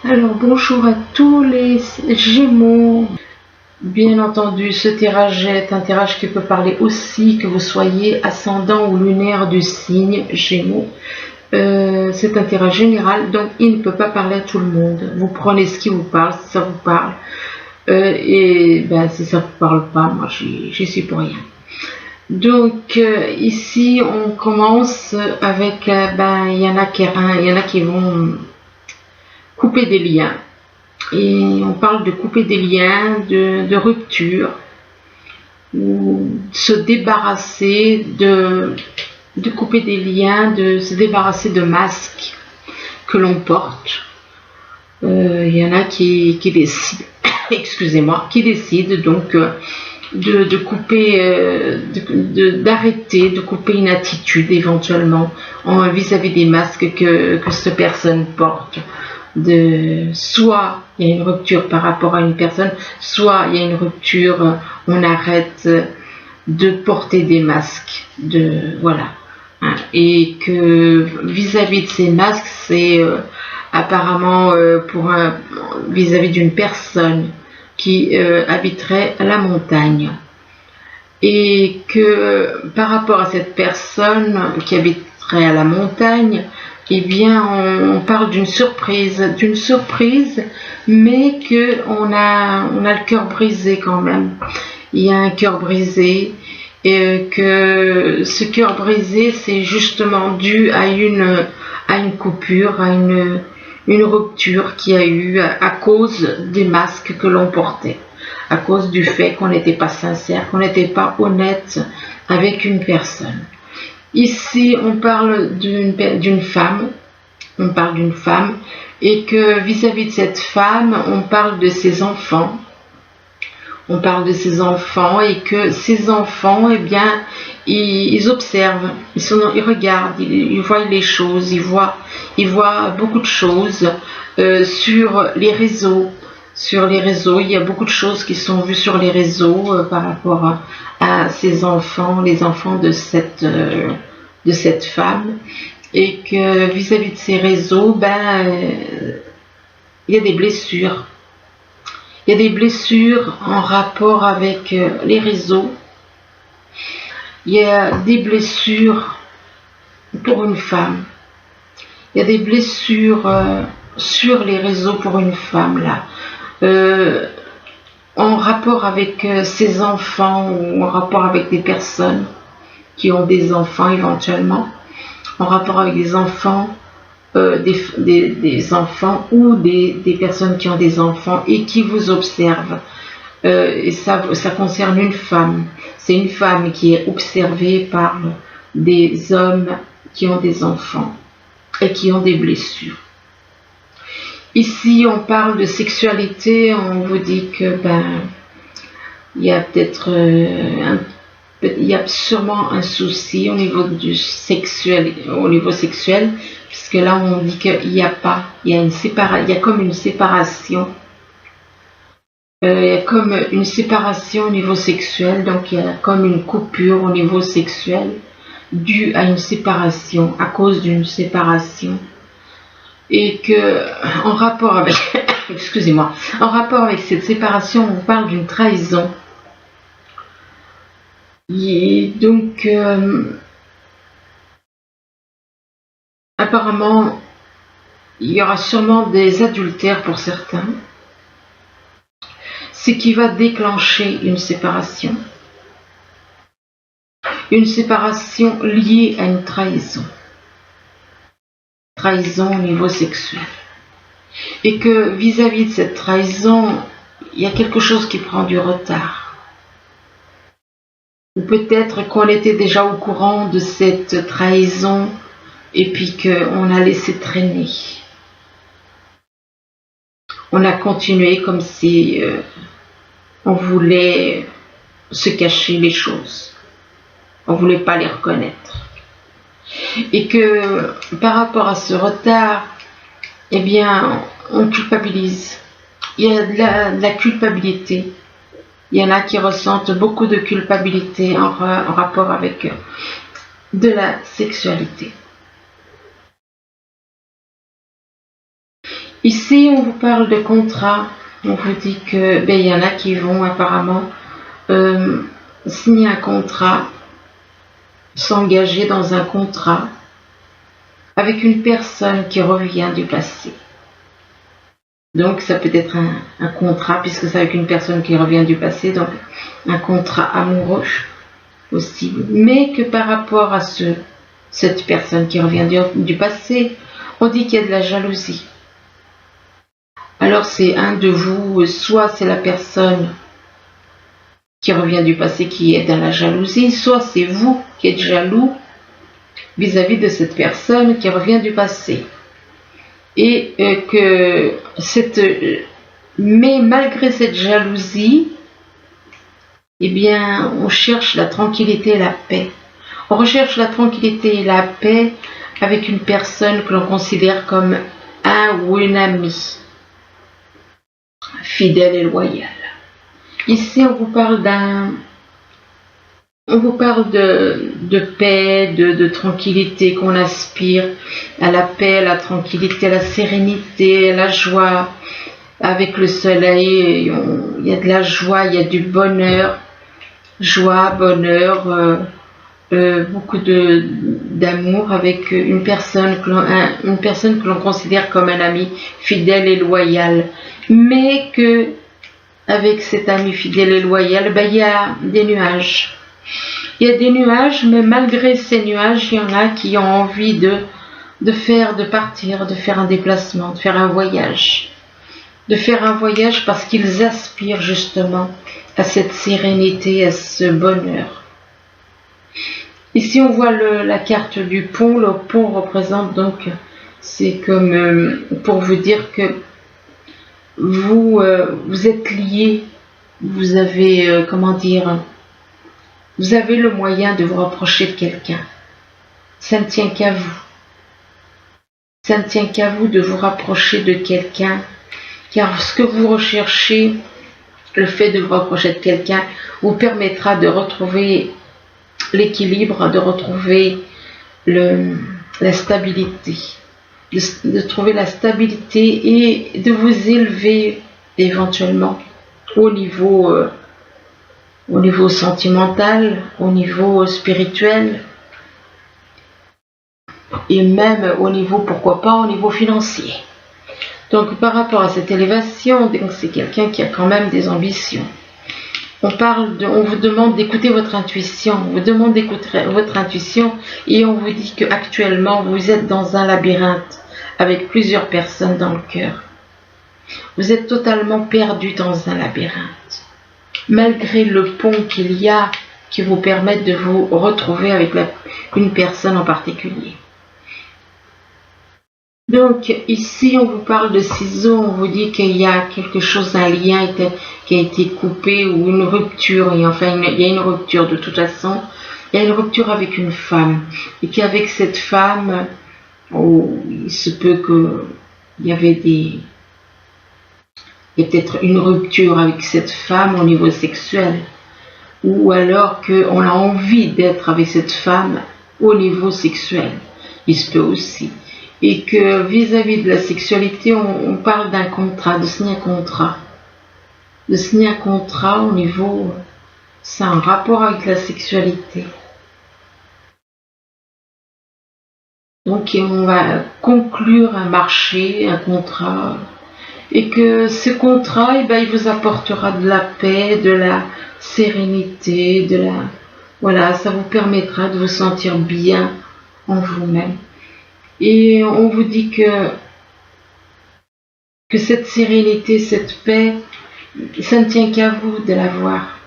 Alors bonjour à tous les Gémeaux. Bien entendu, ce tirage est un tirage qui peut parler aussi que vous soyez ascendant ou lunaire du signe Gémeaux. C'est un tirage général, donc il ne peut pas parler à tout le monde. Vous prenez ce qui vous parle, si ça vous parle. Si ça ne vous parle pas, moi j'y suis pour rien. Donc ici on commence avec, il y en a qui vont couper des liens. Et on parle de couper des liens, de rupture, ou se débarrasser de couper des liens, de se débarrasser de masques que l'on porte. Il y en a qui décident, excusez-moi, qui décident donc de couper, d'arrêter, de couper une attitude éventuellement vis-à-vis des masques que cette personne porte. Soit il y a une rupture par rapport à une personne, soit il y a une rupture, on arrête de porter des masques, voilà. Et que vis-à-vis de ces masques, c'est apparemment vis-à-vis d'une personne qui habiterait à la montagne. Et que par rapport à cette personne qui habiterait à la montagne, eh bien, on parle d'une surprise, mais que on a le cœur brisé quand même. Il y a un cœur brisé, et que ce cœur brisé, c'est justement dû à une coupure, à une rupture qu'il y a eu à cause des masques que l'on portait, à cause du fait qu'on n'était pas sincère, qu'on n'était pas honnête avec une personne. Ici, on parle d'une femme, et que vis-à-vis de cette femme, on parle de ses enfants. On parle de ses enfants et que ces enfants, eh bien, ils observent, ils regardent, ils voient les choses, ils voient beaucoup de choses sur les réseaux. Sur les réseaux, il y a beaucoup de choses qui sont vues sur les réseaux par rapport à ces enfants, les enfants de cette femme, et que vis-à-vis de ces réseaux, il y a des blessures. Il y a des blessures en rapport avec les réseaux. Il y a des blessures pour une femme. Il y a des blessures sur les réseaux pour une femme là. En rapport avec ses enfants ou en rapport avec des personnes qui ont des enfants éventuellement, en rapport avec des enfants, des enfants ou des personnes qui ont des enfants et qui vous observent. Et ça concerne une femme. C'est une femme qui est observée par des hommes qui ont des enfants et qui ont des blessures. Ici, on parle de sexualité, on vous dit que il y a peut-être il y a sûrement un souci au niveau sexuel, puisque là on dit qu'il n'y a pas, il y a comme une séparation. Il y a comme une séparation au niveau sexuel, donc il y a comme une coupure au niveau sexuel due à une séparation, à cause d'une séparation. Et que en rapport avec en rapport avec cette séparation, on parle d'une trahison. Et donc apparemment il y aura sûrement des adultères pour certains, ce qui va déclencher une séparation liée à une trahison au niveau sexuel, et que vis-à-vis de cette trahison, il y a quelque chose qui prend du retard, ou peut-être qu'on était déjà au courant de cette trahison et puis qu'on a laissé traîner, on a continué comme si on voulait se cacher les choses, on voulait pas les reconnaître. Et que par rapport à ce retard, eh bien, on culpabilise. Il y a de la culpabilité. Il y en a qui ressentent beaucoup de culpabilité en rapport avec de la sexualité. Ici, on vous parle de contrat. On vous dit que il y en a qui vont apparemment signer un contrat, s'engager dans un contrat avec une personne qui revient du passé. Donc ça peut être un contrat, puisque c'est avec une personne qui revient du passé, donc un contrat amoureux aussi. Mais que par rapport à cette personne qui revient du passé, on dit qu'il y a de la jalousie. Alors c'est un de vous, soit c'est la personne qui revient du passé qui est dans la jalousie, soit c'est vous qui êtes jaloux vis-à-vis de cette personne qui revient du passé. Et mais malgré cette jalousie, eh bien, on cherche la tranquillité et la paix. On recherche la tranquillité et la paix avec une personne que l'on considère comme un ou une amie, fidèle et loyale. Ici, on vous parle de paix, de tranquillité, qu'on aspire à la paix, à la tranquillité, à la sérénité, à la joie. Avec le soleil, il y a de la joie, il y a du bonheur, joie, bonheur, beaucoup d'amour avec une personne que l'on considère comme un ami fidèle et loyal. Mais que avec cet ami fidèle et loyal, il y a des nuages. Il y a des nuages, mais malgré ces nuages, il y en a qui ont envie de partir, de faire un déplacement, de faire un voyage. De faire un voyage parce qu'ils aspirent justement à cette sérénité, à ce bonheur. Ici, on voit la carte du pont. Le pont représente donc, c'est comme pour vous dire que vous êtes liés, vous avez, vous avez le moyen de vous rapprocher de quelqu'un. Ça ne tient qu'à vous. Ça ne tient qu'à vous de vous rapprocher de quelqu'un, car ce que vous recherchez, le fait de vous rapprocher de quelqu'un, vous permettra de retrouver l'équilibre, de retrouver la stabilité. De trouver la stabilité et de vous élever éventuellement au niveau sentimental, au niveau spirituel et même au niveau, pourquoi pas, au niveau financier. Donc par rapport à cette élévation, c'est quelqu'un qui a quand même des ambitions. On vous demande d'écouter votre intuition, on vous demande d'écouter votre intuition et on vous dit qu'actuellement vous êtes dans un labyrinthe avec plusieurs personnes dans le cœur. Vous êtes totalement perdu dans un labyrinthe. Malgré le pont qu'il y a qui vous permet de vous retrouver avec une personne en particulier. Donc ici on vous parle de ciseaux, on vous dit qu'il y a quelque chose, un lien qui a été coupé ou une rupture, et enfin il y a une rupture de toute façon, il y a une rupture avec une femme, et qu'avec cette femme, il se peut qu'il y avait il y a peut-être une rupture avec cette femme au niveau sexuel, ou alors qu'on a envie d'être avec cette femme au niveau sexuel, il se peut aussi. Et que vis-à-vis de la sexualité, on parle d'un contrat, de signer un contrat. De signer un contrat au niveau, c'est un rapport avec la sexualité. Donc on va conclure un marché, un contrat, et que ce contrat, il vous apportera de la paix, de la sérénité, voilà, ça vous permettra de vous sentir bien en vous-même. Et on vous dit que cette sérénité, cette paix, ça ne tient qu'à vous de l'avoir.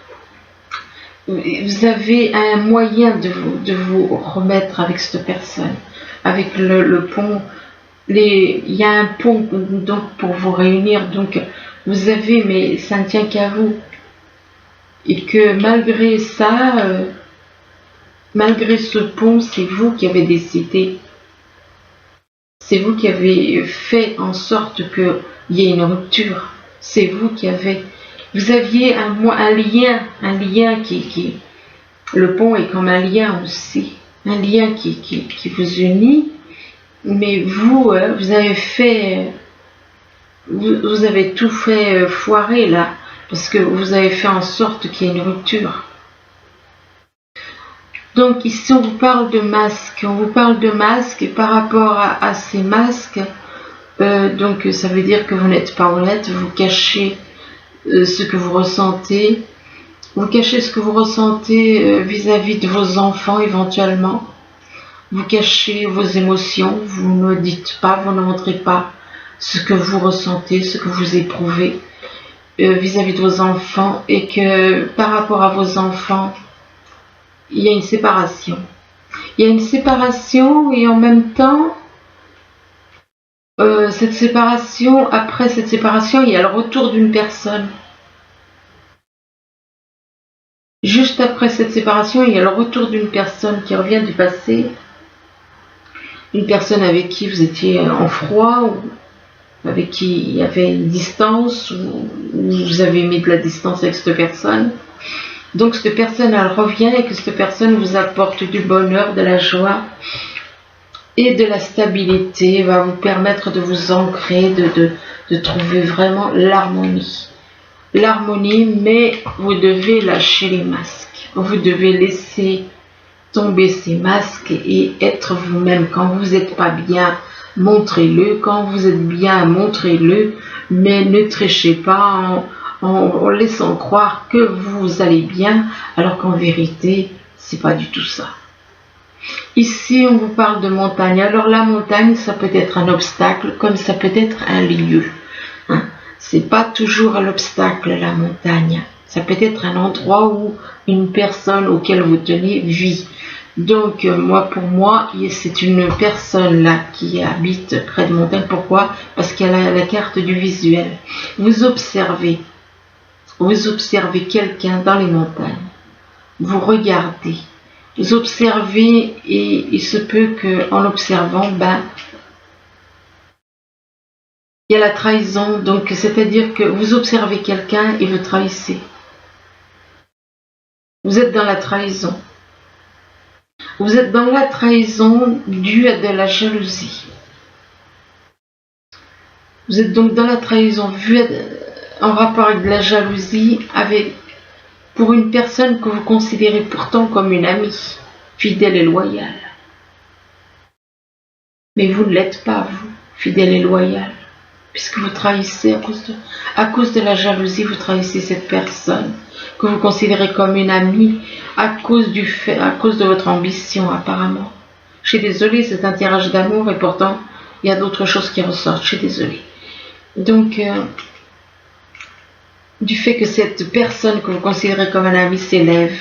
Vous avez un moyen de vous remettre avec cette personne, avec le pont. Il y a un pont donc pour vous réunir, donc vous avez, mais ça ne tient qu'à vous. Et que malgré ça, malgré ce pont, c'est vous qui avez décidé. C'est vous qui avez fait en sorte qu'il y ait une rupture. C'est vous qui avez... Vous aviez un lien qui... Le pont est comme un lien aussi. Un lien qui vous unit. Mais vous, vous avez fait vous avez tout fait foirer là, parce que vous avez fait en sorte qu'il y ait une rupture. Donc ici on vous parle de masques, et par rapport à ces masques, donc ça veut dire que vous n'êtes pas honnête, vous cachez ce que vous ressentez, vis-à-vis de vos enfants éventuellement, vous cachez vos émotions, vous ne dites pas, vous ne montrez pas ce que vous ressentez, ce que vous éprouvez vis-à-vis de vos enfants, et que par rapport à vos enfants, il y a une séparation. Il y a une séparation et en même temps, après cette séparation, il y a le retour d'une personne. Juste après cette séparation, il y a le retour d'une personne qui revient du passé. Une personne avec qui vous étiez en froid, ou avec qui il y avait une distance, ou vous avez mis de la distance avec cette personne. Donc cette personne, elle revient, et que cette personne vous apporte du bonheur, de la joie et de la stabilité, va vous permettre de vous ancrer, de trouver vraiment l'harmonie. L'harmonie, mais vous devez lâcher les masques. Vous devez laisser tomber ces masques et être vous-même. Quand vous n'êtes pas bien, montrez-le. Quand vous êtes bien, montrez-le. Mais ne tréchez pas en laissant croire que vous allez bien, alors qu'en vérité, c'est pas du tout ça. Ici, on vous parle de montagne. Alors la montagne, ça peut être un obstacle, comme ça peut être un lieu. C'est pas toujours l'obstacle, la montagne. Ça peut être un endroit où une personne auquel vous tenez vit. Donc, pour moi, c'est une personne là qui habite près de montagne. Pourquoi? Parce qu'elle a la carte du visuel. Vous observez quelqu'un dans les montagnes. Vous regardez. Vous observez, et il se peut qu'en observant, il y a la trahison. Donc, c'est-à-dire que vous observez quelqu'un et vous trahissez. Vous êtes dans la trahison. Vous êtes dans la trahison due à de la jalousie. Vous êtes donc dans la trahison en rapport avec de la jalousie, pour une personne que vous considérez pourtant comme une amie, fidèle et loyale. Mais vous ne l'êtes pas, vous, fidèle et loyale, puisque vous trahissez à cause de la jalousie, vous trahissez cette personne que vous considérez comme une amie à cause de votre ambition apparemment. Je suis désolée, c'est un tirage d'amour et pourtant il y a d'autres choses qui ressortent, je suis désolée. Donc, du fait que cette personne que vous considérez comme un ami s'élève,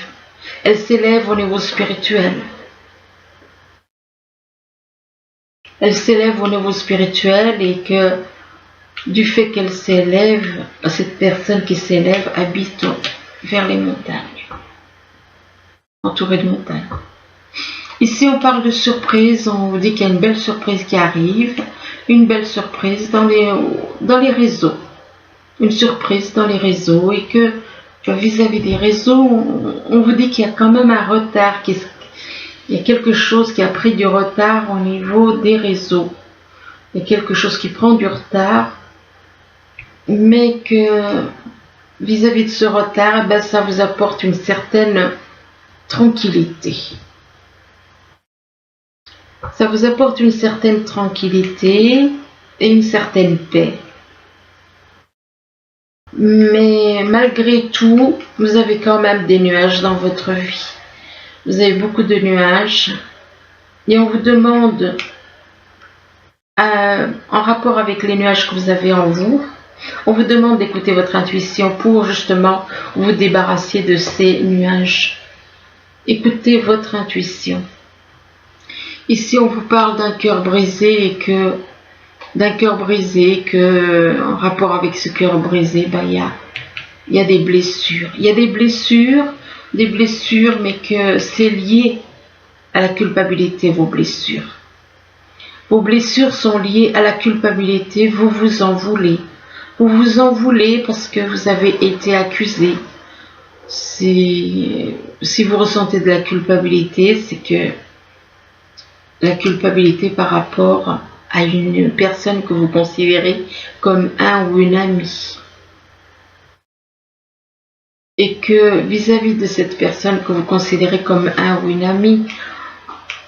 elle s'élève au niveau spirituel. Elle s'élève au niveau spirituel, et que du fait qu'elle s'élève, cette personne qui s'élève habite vers les montagnes, entourée de montagnes. Ici on parle de surprise, on vous dit qu'il y a une belle surprise qui arrive, une belle surprise dans les réseaux, une surprise dans les réseaux, et que vis-à-vis des réseaux, on vous dit qu'il y a quand même un retard, il y a quelque chose qui a pris du retard au niveau des réseaux, il y a quelque chose qui prend du retard, mais que vis-à-vis de ce retard, ça vous apporte une certaine tranquillité. Ça vous apporte une certaine tranquillité et une certaine paix. Mais malgré tout, vous avez quand même des nuages dans votre vie. Vous avez beaucoup de nuages. Et on vous demande, en rapport avec les nuages que vous avez en vous, on vous demande d'écouter votre intuition pour justement vous débarrasser de ces nuages. Écoutez votre intuition. Ici, on vous parle d'un cœur brisé, et que en rapport avec ce cœur brisé, il y a des blessures. Il y a des blessures, mais que c'est lié à la culpabilité, vos blessures. Vos blessures sont liées à la culpabilité, vous vous en voulez. Vous vous en voulez parce que vous avez été accusé. Si vous ressentez de la culpabilité, c'est que la culpabilité par rapport à une personne que vous considérez comme un ou une amie. Et que vis-à-vis de cette personne que vous considérez comme un ou une amie,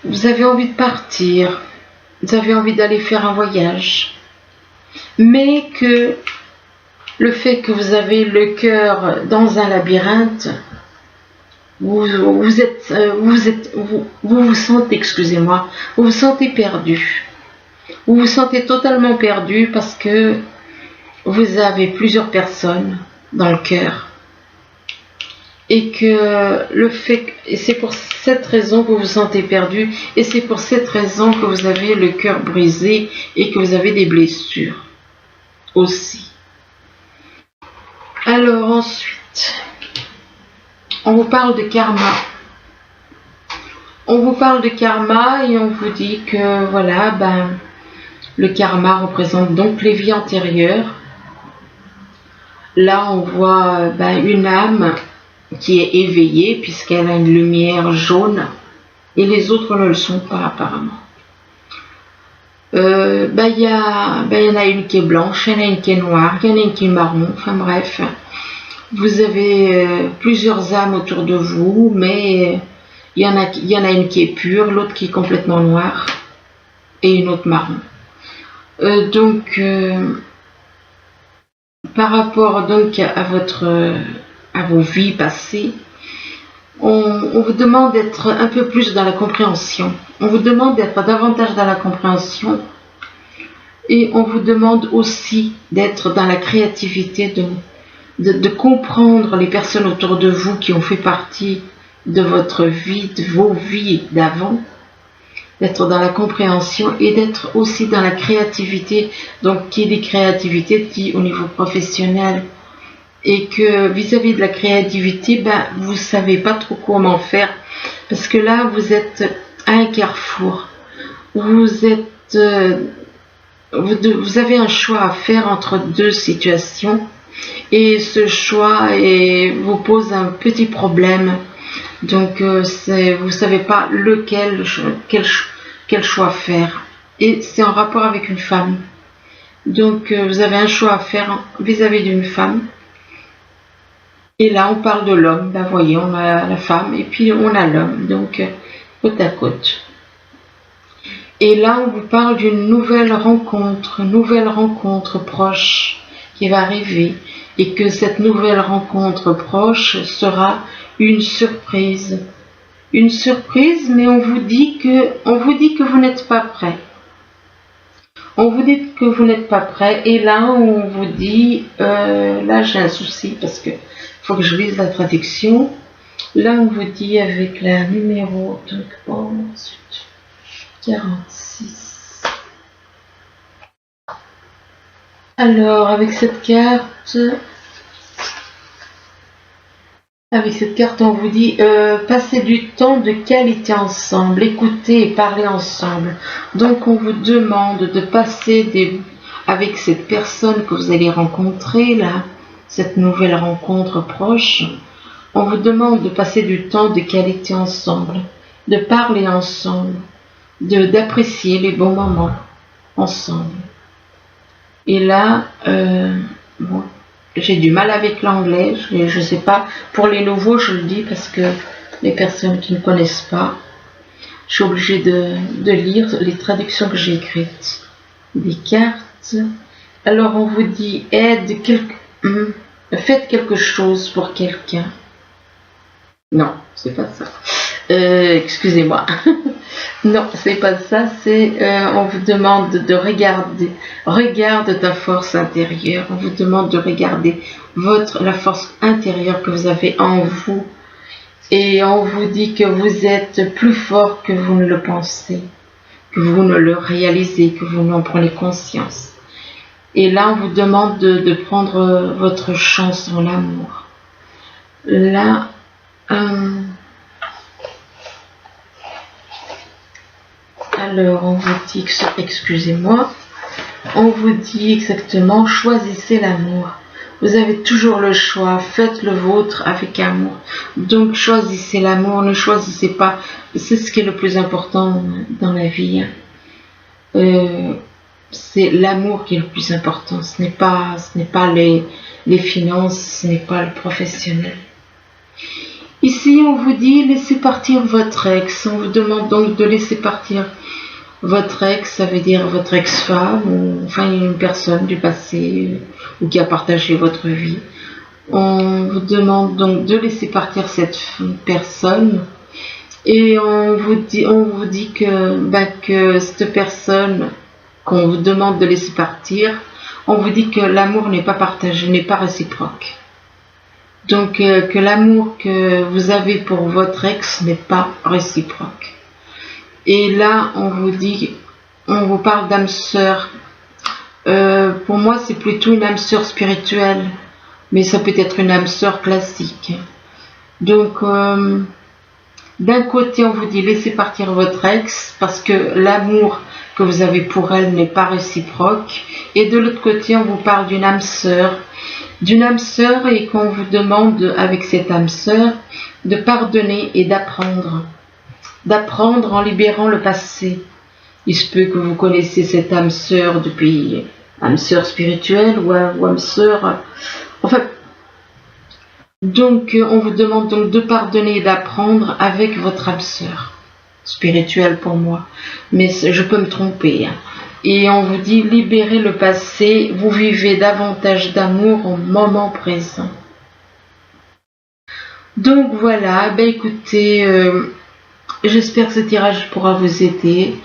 vous avez envie de partir, vous avez envie d'aller faire un voyage, mais que le fait que vous avez le cœur dans un labyrinthe, vous vous sentez, excusez-moi, vous vous sentez perdu. Vous vous sentez totalement perdu parce que vous avez plusieurs personnes dans le cœur. Et que c'est pour cette raison que vous vous sentez perdu, et c'est pour cette raison que vous avez le cœur brisé et que vous avez des blessures aussi. Alors ensuite, on vous parle de karma. On vous parle de karma et on vous dit que voilà, le karma représente donc les vies antérieures. Là, on voit une âme qui est éveillée puisqu'elle a une lumière jaune et les autres ne le sont pas apparemment. Y en a une qui est blanche, il y en a une qui est noire, il y en a une qui est marron, enfin bref. Vous avez plusieurs âmes autour de vous, mais il y en a une qui est pure, l'autre qui est complètement noire et une autre marron. Par rapport donc à vos vies passées, on vous demande d'être un peu plus dans la compréhension. On vous demande d'être davantage dans la compréhension et on vous demande aussi d'être dans la créativité, de comprendre les personnes autour de vous qui ont fait partie de votre vie, de vos vies d'avant, d'être dans la compréhension et d'être aussi dans la créativité. Donc qui dit créativité dit au niveau professionnel. Et que vis-à-vis de la créativité, vous ne savez pas trop comment faire, parce que là, vous êtes à un carrefour. Vous avez un choix à faire entre deux situations, et ce choix vous pose un petit problème. Donc, vous ne savez pas quel choix faire. Et c'est en rapport avec une femme. Donc, vous avez un choix à faire vis-à-vis d'une femme. Et là, on parle de l'homme. Voyez, on a la femme et puis on a l'homme. Donc, côte à côte. Et là, on vous parle d'une nouvelle rencontre proche qui va arriver. Et que cette nouvelle rencontre proche sera une surprise. Une surprise, mais on vous dit que vous n'êtes pas prêt. On vous dit que vous n'êtes pas prêt. Et là, on vous dit, là j'ai un souci parce que faut que je lise la traduction. Là, on vous dit avec la numéro 46. Alors, avec cette carte, on vous dit passez du temps de qualité ensemble, écoutez et parlez ensemble. Donc, on vous demande de passer avec cette personne que vous allez rencontrer là. Cette nouvelle rencontre proche, on vous demande de passer du temps de qualité ensemble, de parler ensemble, d'apprécier les bons moments ensemble. Et là, j'ai du mal avec l'anglais, je ne sais pas, pour les nouveaux je le dis parce que les personnes qui ne connaissent pas, je suis obligée de lire les traductions que j'ai écrites. Des cartes. Alors on vous dit faites quelque chose pour quelqu'un. Non, c'est pas ça. Excusez-moi. Non, c'est pas ça. On vous demande de regarder. Regarde ta force intérieure. On vous demande de regarder la force intérieure que vous avez en vous. Et on vous dit que vous êtes plus fort que vous ne le pensez, que vous ne le réalisez, que vous n'en prenez conscience. Et là, on vous demande de prendre votre chance en l'amour. Là, alors, on vous dit, excusez-moi, on vous dit exactement, choisissez l'amour. Vous avez toujours le choix, faites le vôtre avec amour. Donc, choisissez l'amour, ne choisissez pas. C'est ce qui est le plus important dans la vie. c'est l'amour qui est le plus important. Ce n'est pas les finances, ce n'est pas le professionnel. Ici, on vous dit laissez partir votre ex. On vous demande donc de laisser partir votre ex, ça veut dire votre ex-femme, ou enfin une personne du passé ou qui a partagé votre vie. On vous demande donc de laisser partir cette personne et on vous dit que cette personne qu'on vous demande de laisser partir, on vous dit que l'amour n'est pas partagé, n'est pas réciproque. Donc que l'amour que vous avez pour votre ex n'est pas réciproque. Et là, on vous parle d'âme sœur. Pour moi, c'est plutôt une âme sœur spirituelle, mais ça peut être une âme sœur classique. Donc, d'un côté, on vous dit laissez partir votre ex parce que l'amour que vous avez pour elle n'est pas réciproque. Et de l'autre côté, on vous parle d'une âme sœur et qu'on vous demande avec cette âme sœur de pardonner et d'apprendre en libérant le passé. Il se peut que vous connaissez cette âme sœur depuis âme sœur spirituelle ou âme sœur. Enfin, donc on vous demande donc de pardonner et d'apprendre avec votre âme sœur spirituelle pour moi, mais je peux me tromper. Et on vous dit libérez le passé, vous vivez davantage d'amour au moment présent. Donc voilà, écoutez. J'espère que ce tirage pourra vous aider.